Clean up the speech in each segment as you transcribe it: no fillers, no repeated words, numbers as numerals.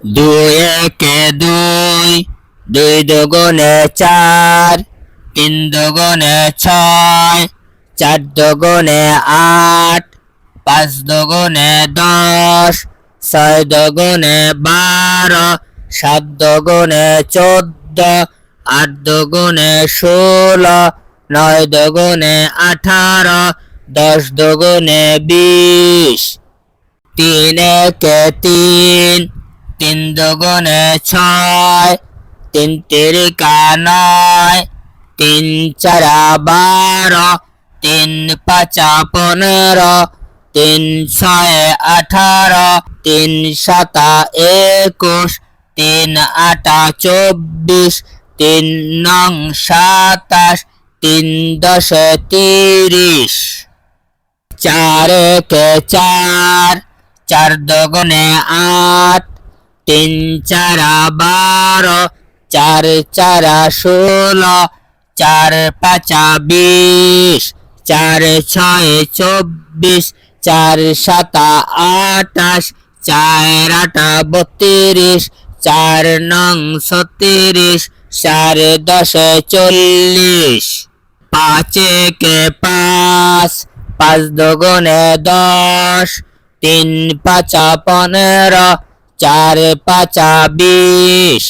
দুই একে দুই, দুই দুগুণে চার, তিন দুগুণে ছয়, চার দুগুণে আট, পাঁচ দুগুণে 10, ছয় দুগুণে 12, সাত দুগুণে 14, আট দুগুণে 16, নয় দুগুণে 18, 10 দুগুণে 20। তিন একে তিন, তিন দুগুণে ছয়, তিন তিরিকা 9, তিন চারা 12, তিন পাঁচা 15, তিন ছয়ে 18, তিন সাতা 21, তিন আটা 24, তিন নং 27, তিন দশে 30। চার একে চার, চার দুগুণে আট, তিন চারা 12, চার চারা 16, চার পাঁচা 20, চার ছয়ে 24, চার সাতা 28, চার আটা 32, চার নং 36, চার দশে 40। পাঁচ একে পাঁচ, পাঁচ দুগুণে 10, তিন পাঁচা 15, চার পাঁচা 20,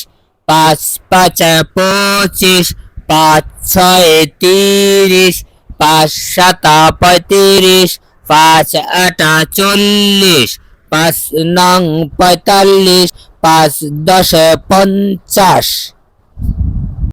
পাঁচ পাঁচা 25, পাঁচ ছয়ে 30, পাঁচ সাতা 35, পাঁচ আটা 40, পাঁচ নং 45, পাঁচ দশে 50।